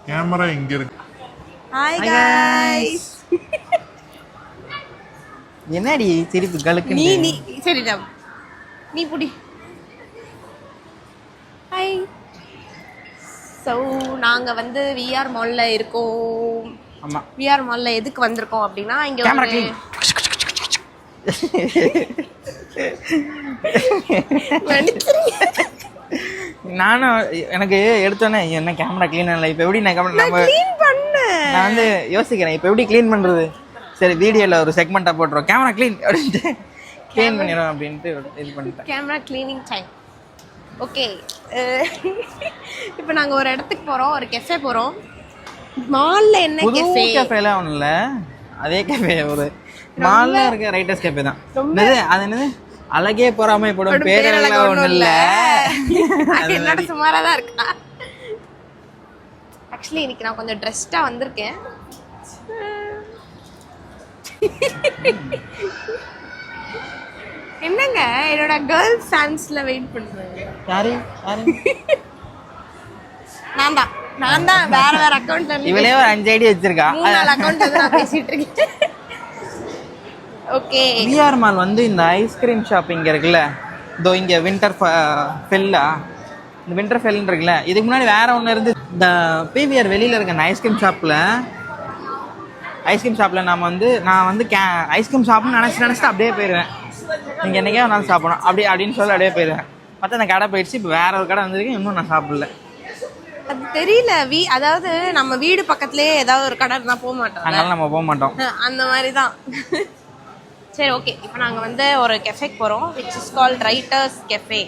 Camera இங்க இருக்கு. Hi guys. என்னடி சிரிப்பு கலக்கு? நீ சரிடா. நீ புடி. ஹாய். சோ நாங்க வந்து விஆர் மால்ல இருக்கோம். ஆமா. விஆர் மால்ல எதுக்கு வந்திருக்கோம் அப்படினா இங்க கேமரா க்ளீன். நானும் எனக்கு எடுத்தோன்னே என்ன கேமரா க்ளீன் இல்லை. இப்போ எப்படி நான் க்ளீன் பண்ணேன். நான் வந்து யோசிக்கிறேன் இப்போ எப்படி க்ளீன் பண்ணுறது. சரி வீடியோவில் ஒரு செக்மெண்ட்டாக போட்டுருவோம் கேமரா க்ளீன் அப்படின்ட்டு க்ளீன் பண்ணிடுவோம் அப்படின்ட்டு இது பண்ணிட்டேன். Camera cleaning time. ஓகே. இப்போ நாங்கள் ஒரு இடத்துக்கு போகிறோம், ஒரு கெஃபே போகிறோம். மாலில் என்ன கெஃபே? கெஃபேலாம் ஒன்றும் இல்லை, அதே கெஃபே ஒரு மாலில் இருக்க ரைட்டர்ஸ் கெஃபே தான். அது என்னது அழகே பொறாமை போடும் பேரெல்லாம் ஒன்றும் இல்லை. என்னோட சுமாராக தான் இருக்கா. ஆக்சுவலி இன்னைக்கு நான் கொஞ்சம் ட்ரெஸ்டாக வந்திருக்கேன். என்னங்க என்னோட கேர்ள்ஸ் ஃபேன்ஸ்ல வெயிட் பண்றாங்க. யாரு நான் தான் வேற அக்கவுண்ட்ல இருந்து இவளே ஒரு 5 ஐடி வச்சிருக்கா. 3 அக்கவுண்ட்ல இருந்து நான் பேசிட்டு இருக்கேன். ஓகே. விஆர் மால் வந்து இந்த ஐஸ்கிரீம் ஷாப் இங்க இருக்குல்ல, இதோ இங்க வின்டர் ஃபெல்லா, இந்த வின்டர் ஃபெல்னு இருக்குல்ல, இதுக்கு முன்னாடி வேற ஒன்று இருந்து இந்த பிவிஆர் வெளியில இருக்க அந்த ஐஸ்கிரீம் ஷாப்ல நான் வந்து ஐஸ்கிரீம் ஷாப்னு நினச்சிட்டு அப்படியே போயிடுவேன். நீங்கள் என்னைக்கே ஒரு நாள் சாப்பிடணும் அப்படின்னு சொல்லி அப்படியே போயிடுவேன். மற்ற அந்த கடை போயிடுச்சு. இப்போ வேற ஒரு கடை வந்திருக்கு, இன்னும் நான் சாப்பிடல. அது தெரியல. அதாவது நம்ம வீடு பக்கத்துலேயே ஏதாவது ஒரு கடை இருந்தால் போக மாட்டோம், அதனால நம்ம போக மாட்டோம். அந்த மாதிரி தான். சரி ஓகே. இப்போ நாங்கள் வந்து ஒரு கெஃபேக்கு போகிறோம், which is called writers cafe.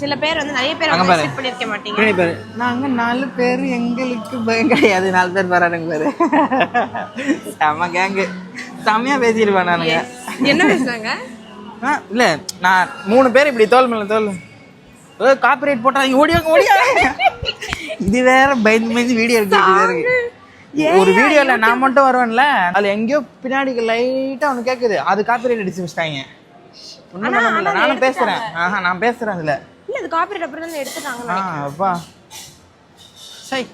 சில பேர் வந்து நிறைய பேர் வந்து விசிட் பண்ணியிருக்க மாட்டீங்க. நாங்கள் 4 பேர், எங்களுக்கு பயம் கிடையாது. 4 பேர் வரானுங்க பேர். செம்ம கேங்கு, செம்மையா பேசிடுவேன் நானுங்க. என்ன பேசுறாங்க? இல்லை நான் 3 பேர் இப்படி தோல் மேலே தோல் காப்பிரைட் போட்டாங்க, ஓடியா. இது வேற பயந்து வீடியோ இருக்கு. ஒரு வீடியோல நான் மட்டும் வருவேன்ல, அது எங்கேயோ பின்னாடி லைட்டா ஒன்று கேட்குது, அது காப்பிரைட் அடிச்சு வச்சிட்டாங்க. நானும் பேசுறேன். நான் பேசுறேன். இல்ல அது காப்பிரைட் அப்புறம் தான் எடுத்துட்டாங்க. அப்பா சரி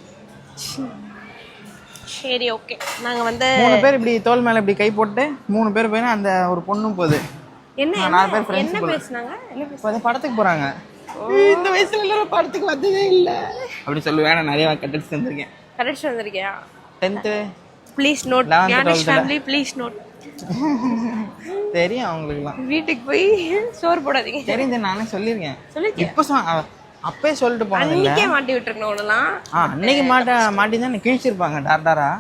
சரி ஓகே. நாங்க வந்து 3 பேர் இப்படி தோல் மேல இப்படி கை போட்டு 3 பேர் போயினா அந்த ஒரு பொண்ணும் போகுது. என்ன 4 பேர் ஃப்ரெண்ட்ஸ் என்ன பேசுனாங்க? படத்துக்கு போறாங்க. இந்த வயசுல எல்லாரும் படத்துக்கு வந்ததே இல்ல அப்படி சொல்லுவேன். நான் நிறைய கட்டடிச்சு வந்திருக்கேன். கரெக்ட் வந்திருக்கியா? 10th please note. Yanish family please note. தெரியும் அவங்களுக்குலாம். வீட்டுக்கு போய் சோறு போடாதீங்க. தெரியுது, நானே சொல்லியிருக்கேன். இப்போ அப்பே சொல்லிட்டு போனேன். அன்னைக்கே மாட்டி விட்டுருக்கணும் ஒண்ணுலாம். அன்னைக்கு மாட்டி தான் கிழிச்சிருப்பாங்க டார்டாரா.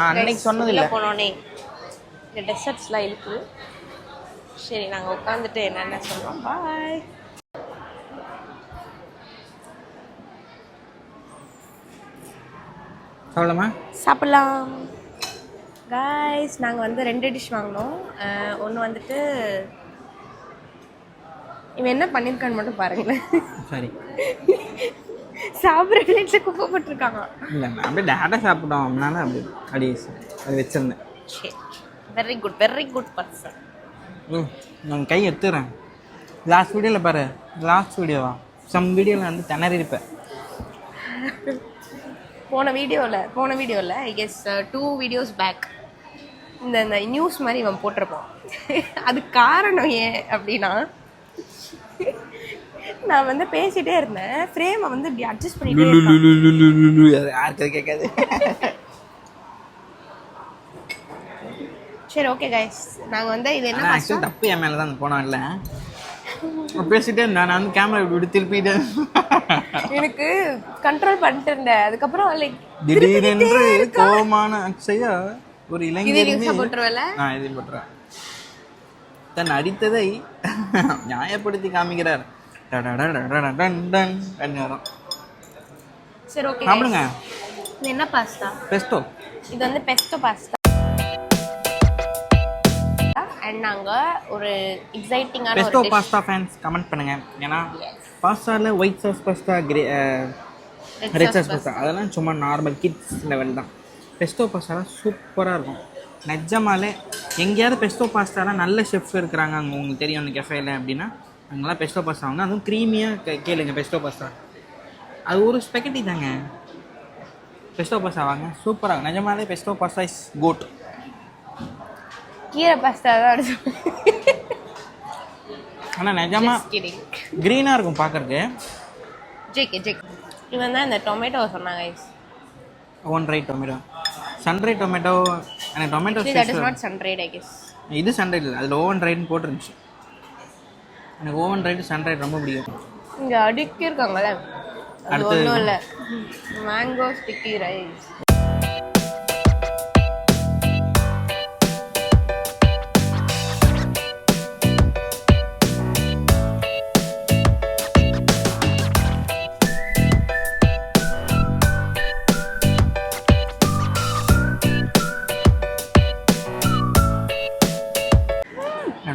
அன்னைக்கு சொன்னது இல்லை. போனோடனே இந்த டெசர்ட்ஸ்லாம் இருக்கு. சரி நாங்கள் உட்காந்துட்டு என்னென்ன சொல்கிறோம். பாய். சாப்பிடலாம் காய்ஸ். நாங்கள் வந்து 2 டிஷ் வாங்கினோம். ஒன்று வந்துட்டு இவன் என்ன பண்ணியிருக்கான்னு மட்டும் பாருங்களேன். சரி சாப்பிட்ற பிளேட்டில் குப்பை போட்டிருக்காங்க. இல்லை அப்படியே டேட்டா சாப்பிட்டோம், அதனால அப்படி அது வச்சிருந்தேன். சரி வெரி குட் பர்சன். நான் கை எடுத்துறேன். லாஸ்ட் வீடியோவில் பாரு, லாஸ்ட் வீடியோவா சம் வீடியோவில் வந்து திணறி இருப்பேன். போன வீடியோவில் ஐ கெஸ் 2 வீடியோஸ் பேக் இந்த நியூஸ் மாதிரி இவன் போட்டிருப்பான். அது காரணம் ஏன் அப்படின்னா, நான் வந்து பேசிட்டே இருந்தேன், ஃப்ரேமை வந்து இப்படி அட்ஜஸ்ட் பண்ணிட்டே யாருக்கு கேட்காது. சரி ஓகே கைஸ். நாங்கள் வந்து இது என்ன ஆக்சுவலி தப்பு என் மேலே தான் போனோம். இல்லை பேசிட்டே இருந்தேன், நான் வந்து கேமரா இப்படி திருப்பிட்டு எனக்கு கண்ட்ரோல் பண்ணிட்டு இருந்தேன். அதுக்கப்புறம் லைக் திடீரென்று கோபமான அக்ஷயா ஒரு இளைஞர் போட்டுருவேல. இது போட்டுறேன். தன் அடித்ததை நியாயப்படுத்தி காமிக்கிறார். சரி ஓகே சாப்பிடுங்க. இது என்ன பாஸ்தா? பெஸ்டோ. இது வந்து பெஸ்டோ பாஸ்தா. அண்ட் நாங்கள் ஒரு எக்ஸைட்டிங்கான பெஸ்டோ பாஸ்தா ஃபேன்ஸ் கமெண்ட் பண்ணுங்க. ஏன்னா பாஸ்தாவில் white sauce pasta, red sauce pasta அதெல்லாம் சும்மா நார்மல் கிட்ஸ் லெவல் தான். பெஸ்டோ பாஸ்தாலாம் சூப்பராக இருக்கும் நிஜமாலே. எங்கேயாவது பெஸ்டோ பாஸ்தாலாம் நல்ல ஷெஃப் இருக்கிறாங்க அங்கே உங்களுக்கு தெரியும் அந்த கெஃபேல அப்படின்னா அங்கெல்லாம் பெஸ்டோ பாஸ்தா வாங்க, அதுவும் க்ரீமியாக கேளுங்க. பெஸ்டோ பாஸ்தா அது ஒரு ஸ்பெகட்டி தாங்க. பெஸ்டோ பாஸ்தா வாங்க, சூப்பராக. நிஜமாலே பெஸ்டோ பாஸ்தா இஸ் குட். கீரை பாஸ்தா தான் ஆனால் நிஜமா க்ரீனாக இருக்கும் பார்க்கறதுக்கு. இவன் தான் இந்த டொமேட்டோ சொன்னாங்க guys. One right tomato, sunright tomato. எனக்கு tomato that is not sun-dried I guess. இது சன்ரைட் இல்லை, அதில் ஓவன் ரைட்னு போட்டுருந்துச்சு. எனக்கு ஓவன் ரைட்டு சன்ரைட் ரொம்ப பிடிக்கும். இங்கே அடுக்கி இருக்காங்களே, அது ஒன்றும் இல்லை, மேங்கோ ஸ்டிக்கி ரைஸ்.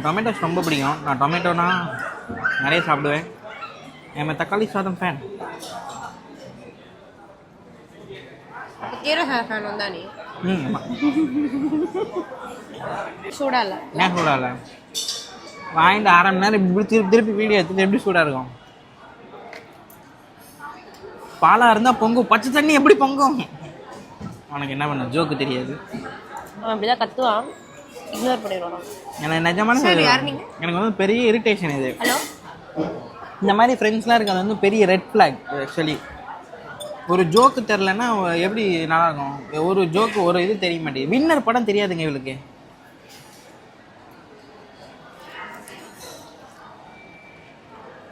டொமேட்டோஸ் ரொம்ப பிடிக்கும். நான் டொமேட்டோனா நிறைய சாப்பிடுவேன். என் தக்காளி சாதம் ஃபேன். கீரை ஃபேன் வந்தா நீ? சூடா இல்லை? ஏன் சூடா இல்லை? வாங்கிட்டு 1/2 மணி நேரம் இப்படி திருப்பி வீடியோ எடுத்துட்டு எப்படி சூடாக இருக்கும்? பாலாக இருந்தால் பொங்கும், பச்சை தண்ணி எப்படி பொங்கும்? உனக்கு என்ன பண்ண ஜோக்கு தெரியாது. அவன் அப்படிதான் கத்துவான், இக்னோர் பண்ணிடுவான். எனக்கு நிஜமான எனக்கு வந்து பெரிய இரிட்டேஷன் இது. ஹலோ, இந்த மாதிரி ஃப்ரெண்ட்ஸ்லாம் இருக்குது, அது வந்து பெரிய ரெட் ஃப்ளாக். ஆக்சுவலி ஒரு ஜோக்கு தெரிலன்னா எப்படி நல்லாயிருக்கும்? ஒரு ஜோக்கு ஒரு இது தெரிய மாட்டேங்குது. வின்னர் படம் தெரியாதுங்க இவளுக்கு.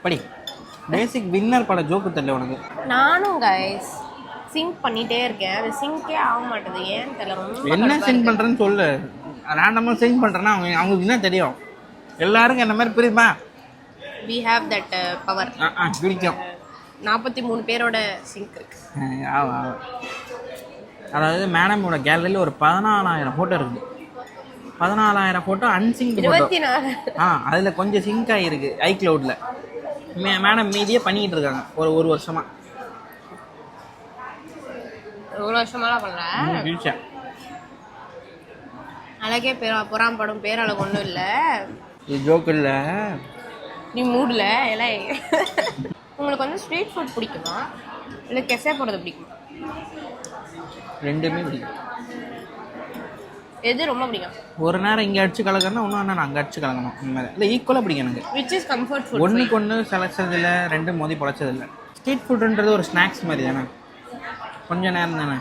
படி பேசிக் வின்னர் படம் ஜோக்கு தெரியல உனக்கு. நானும் கைஸ் சிங்க் பண்ணிட்டே இருக்கேன், அது சிங்கே ஆக மாட்டேது, ஏன்னு தெரியல. என்ன சிங்க் பண்ணுறேன்னு சொல்லு. ரேண்டமாக சிங்க் பண்ணுறேன்னா அவங்களுக்கு என்ன தெரியும்? எல்லாருக்கும் என்ன மாதிரி புரியுமா? we have that power. பிடிக்கும். 43 பேரோட சிங்க் இருக்கு. அதாவது மேடமோட கேலரியில் ஒரு 14,000 ஃபோட்டோ இருக்குது. 14,000 ஃபோட்டோ அன்சிங்க் 24. அதில் கொஞ்சம் சிங்க் ஆகிருக்கு ஐக்ளவுடில். மேடம் மீதியே பண்ணிக்கிட்டு இருக்காங்க ஒரு வருஷமாக. ஒரு வருஷமாலாம் பண்ணல. அழகே பொறாம்படும் பேரழகு ஒன்றும் இல்லை. இது ஜோக்கு இல்லை, நீ மூடல. எல்லாம் உங்களுக்கு வந்து ஸ்ட்ரீட் ஃபுட் பிடிக்குமா இல்லை கெஃபே போகிறது பிடிக்குமா? ரெண்டுமே பிடிக்கும். எது ரொம்ப பிடிக்கும்? ஒரு நேரம் இங்கே அடிச்சு கலக்கணும், இன்னும் நான் அங்கே அடிச்சு கலக்கணும். இந்த மாதிரி இல்லை, ஈக்குவலாக பிடிக்கும் எனக்கு. Which is comfort food? ஒன்றுக்கு ஒன்று சளைச்சதில்லை, ரெண்டு மோதி பொழைச்சதில்லை. ஸ்ட்ரீட் ஃபுட்டுன்றது ஒரு ஸ்நாக்ஸ் மாதிரி தானே, கொஞ்சம் நேரம் தானே.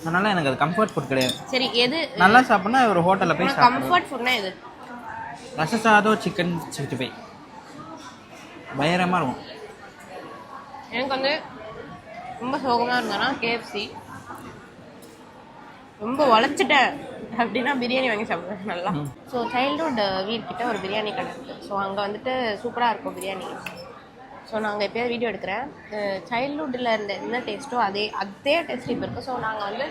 அதனால் எனக்கு அது கம்ஃபர்ட் ஃபுட் கிடையாது. சரி, எது நல்லா சாப்பிட்னா ஒரு ஹோட்டலில் போய் சாப்பிடுவேன். கம்ஃபர்ட் ஃபுட்னா எது? ரசசாதம் சிக்கன் 65 பயங்கரமாக இருக்கும். எனக்கு வந்து ரொம்ப சோகமாக இருந்தேன்னா கேஎஃப்சி, ரொம்ப உழைச்சிட்டேன் அப்படின்னா பிரியாணி வாங்கி சாப்பிடுவேன் நல்லா. ஸோ சைல்டுஹுட் வீட்கிட்ட ஒரு பிரியாணி கடை இருக்குது. ஸோ அங்கே வந்துட்டு சூப்பராக இருக்கும் பிரியாணி. ஸோ நாங்கள் எப்போயாவது வீடியோ எடுக்கிறேன். சைல்ட்ஹுட்டில் இருந்த என்ன டேஸ்ட்டோ அதே டேஸ்ட் இப்போ இருக்குது. ஸோ நாங்கள் வந்து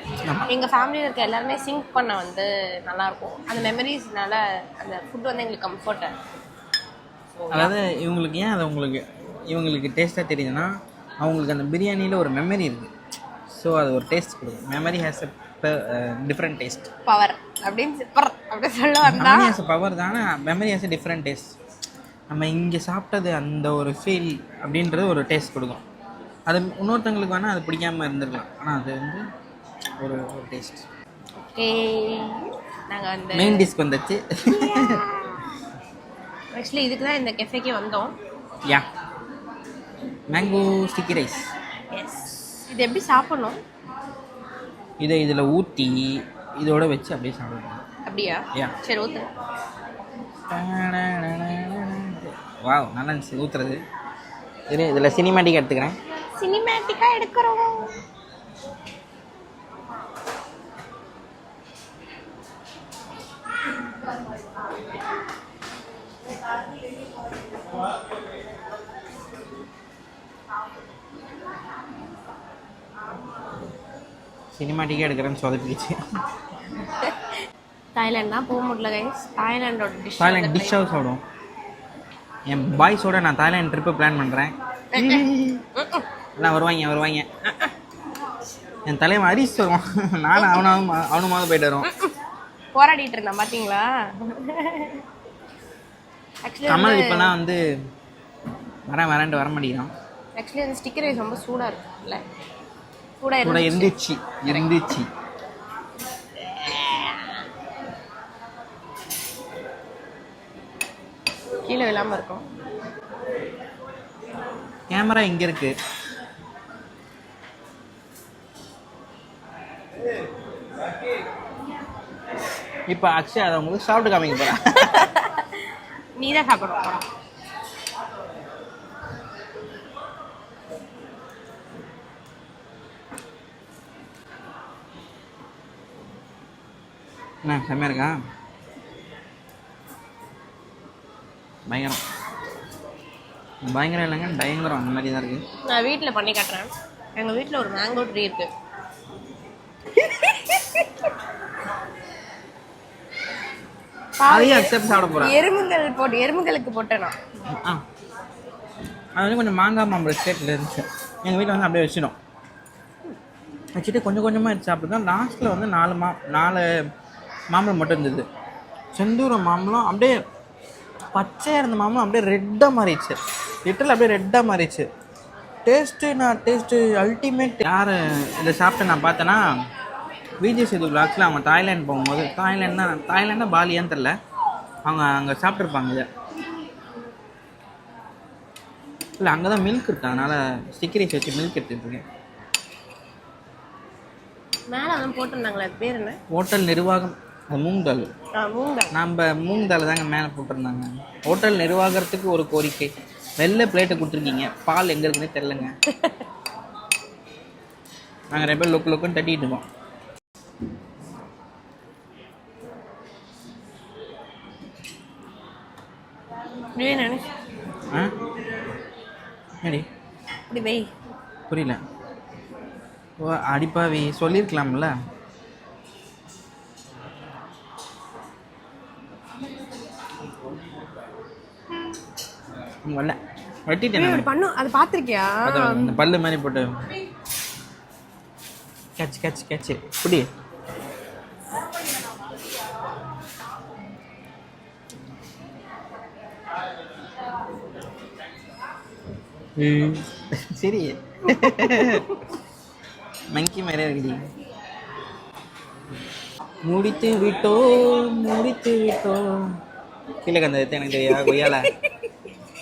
எங்கள் ஃபேமிலியில் இருக்க எல்லாருமே சிங்க் பண்ண வந்து நல்லாயிருக்கும். அந்த மெமரிஸ்னால அந்த ஃபுட் வந்து எங்களுக்கு கம்ஃபர்ட்டாக. அதாவது இவங்களுக்கு ஏன் அது இவங்களுக்கு டேஸ்ட்டாக தெரியுதுன்னா, அவங்களுக்கு அந்த பிரியாணியில் ஒரு மெமரி இருக்குது. ஸோ அது ஒரு டேஸ்ட் கொடுக்கும். Memory has a different taste. Power அப்படின்னு சொல்ல வந்தா மெமரி ஹேஸ் அ பவர் தானே. Memory has a different taste. நம்ம இங்கே சாப்பிட்டது அந்த ஒரு ஃபீல் அப்படின்றது ஒரு டேஸ்ட் கொடுக்கும். அது இன்னொருத்தங்களுக்கு வேணால் அது பிடிக்காமல் இருந்திருக்கலாம், ஆனால் அது வந்து ஒரு டேஸ்ட். ஓகே, நாங்கள் அந்த மெயின் டிஷ்க்கு வந்துச்சு. ஆக்சுவலி இதுக்கு தான் இந்த கெஃபேக்கே வந்தோம். யா, மேங்கோ ஸ்டிக்கி ரைஸ். எஸ், இது எப்படி சாப்பிடணும்? இதை இதில் ஊற்றி இதோட வச்சு அப்படியே சாப்பிடணும். அப்படியா? யா, சரி ஊற்று. வாவ், நல்லா இருந்துச்சு ஊற்றுறது. இதில் சினிமேட்டிக்காக எடுத்துக்கிறேன். சினிமேட்டிக்காக எடுக்கிறோம். சினிமாட்டிக்காக எடுக்கிறேன்னு சொதப்பிடுச்சு. தாய்லாண்ட் தான் போக முடியல கைஸ். தாய்லாண்டோட தாய்லாண்ட் டிஷ்ஷாக சாப்பிடுவோம். என் பாய்ஸோட நான் தாய்லாண்ட் ட்ரிப்பு பிளான் பண்ணுறேன். எல்லாம் வருவாங்க. என் தலைவன் ஹரிஸ் வருவான். நானும் அவனுமாவது போயிட்டு வருவோம். போராடிட்டு இருந்தான் பார்த்தீங்களா? ஆக்சுவலி கமல் இப்போலாம் வந்து வரேன்ட்டு வர மாட்டேங்கிறான். ஆக்சுவலி அந்த ஸ்டிக்கர் ரைஸ் ரொம்ப சூடாக இருக்கும்ல, சூடாக கூட இருந்துச்சு. கீழே விழாமல் இருக்கும். கேமரா இங்கே இருக்கு. இப்போ அக்ஷய் அதை உங்களுக்கு சாப்பிட்டு காமிக்க போகிறேன். நீ தான் சாப்பிடணும் போடா. என்ன செம்மையாக இருக்கா? பயங்கரம். பயங்கரம் இல்லைங்க, பயங்கரம். அந்த மாதிரி தான் இருக்குது. நான் வீட்டில் பண்ணி காட்டுறேன். எங்கள் வீட்டில் ஒரு மேங்கோ ட்ரீ இருக்கு. அதையும் அக்செப்ட் சாப்பிட போகிறேன். எறும்புகளுக்கு போட்டேன் நான். அது வந்து கொஞ்சம் மாங்காய் மாம்பழம் ஸ்டேட்டில் இருந்துச்சு. எங்கள் வீட்டில் வந்து அப்படியே வச்சிடும். வச்சுட்டு கொஞ்சம் கொஞ்சமாக எடுத்து சாப்பிட்டு லாஸ்ட்டில் வந்து 4 மாம்பழம் மட்டும் இருந்தது. செந்தூரம் மாம்பழம் அப்படியே பச்சையாக இருந்த மாம்பழம் அப்படியே ரெட்டாக மாறிடுச்சு. லிட்டரில் அப்படியே ரெட்டாக மாறிடுச்சு. Taste ultimate. யார் இதை சாப்பிட்டு நான் பார்த்தேன்னா விஜய் சேது விளாக்ஸில் அவங்க தாய்லாந்து போகும்போது, தாய்லாண்டா பாலியான்னு தெரில, அவங்க அங்கே சாப்பிட்ருப்பாங்க இதை. இல்லை அங்கே தான் மில்க் இருக்கு, அதனால் ஸ்டிக்கரிஸ் வச்சு மில்க் எடுத்துருக்கேன். மேலே அதான் போட்டிருந்தாங்களே, அது பேர் என்ன? ஹோட்டல் நிர்வாகம். அது மூங் தால். நம்ம மூங் தால் தாங்க மேலே போட்டிருந்தாங்க. ஹோட்டல் நிர்வாகத்துக்கு ஒரு கோரிக்கை, வெள்ளை பிளேட்டை கொடுத்துருக்கீங்க, பால் எங்கே இருக்குன்னே தெரிலங்க. நாங்கள் 2 பேர் லொக்குன்னு தட்டிட்டு இருக்கோம். புரியல. ஓ அடிப்பாவி, சொல்லியிருக்கலாம்ல. வரல, வெட்டிட்டேன். பண்ணும் அது பார்த்துருக்கியா? அந்த பல்லு மாதிரி போட்டு கேட்ச் புடி. சரி மங்கி மாதிரியே இருக்குடி. முடித்து விட்டோம். கீழே கந்தது எனக்கு தெரியா, கொய்யால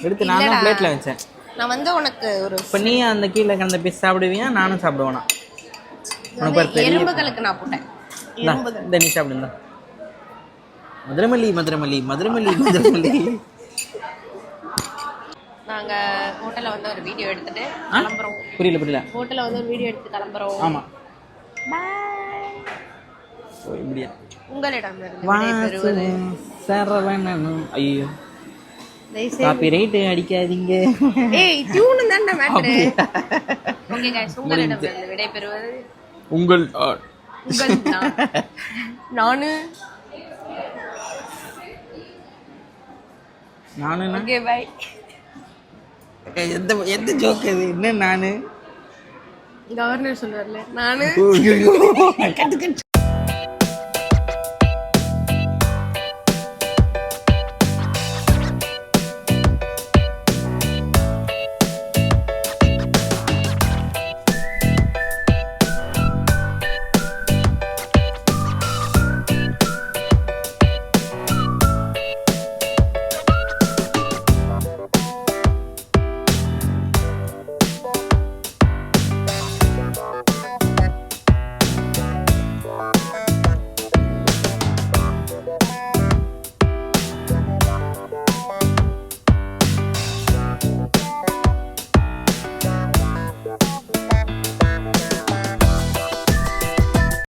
எடுத்து நான் தான் பிளேட்டில் வச்சேன். நான் வந்து உனக்கு ஒரு இப்போ நீ அந்த கீழே கந்த பீஸ் சாப்பிடுவியா, நானும் சாப்பிடுவேனா? எறும்புகளுக்கு நான் போட்டேன். இந்த நீ சாப்பிடுந்தா. மதுரமல்லி. நாங்க ஹோட்டல்ல வந்து ஒரு வீடியோ எடுத்துட்டு கிளம்புறோம். புரியல. ஹோட்டல்ல வந்து ஒரு வீடியோ எடுத்து கிளம்புறோம். ஆமா. பை. இப்படியா? உங்களிடம் இருந்து சரவணனும். ஐயோ காப்பிரைட் அடிக்காதீங்க. ஏய் டியூன் தான் மேட்டர். ஓகே गाइस, உங்களிடம் இருந்து விடைபெறுவது உங்கள் நானு. Okay bye. எந்த ஜோக் இது? என்ன நானு? கவர்னர் சொல்றாருல நானு.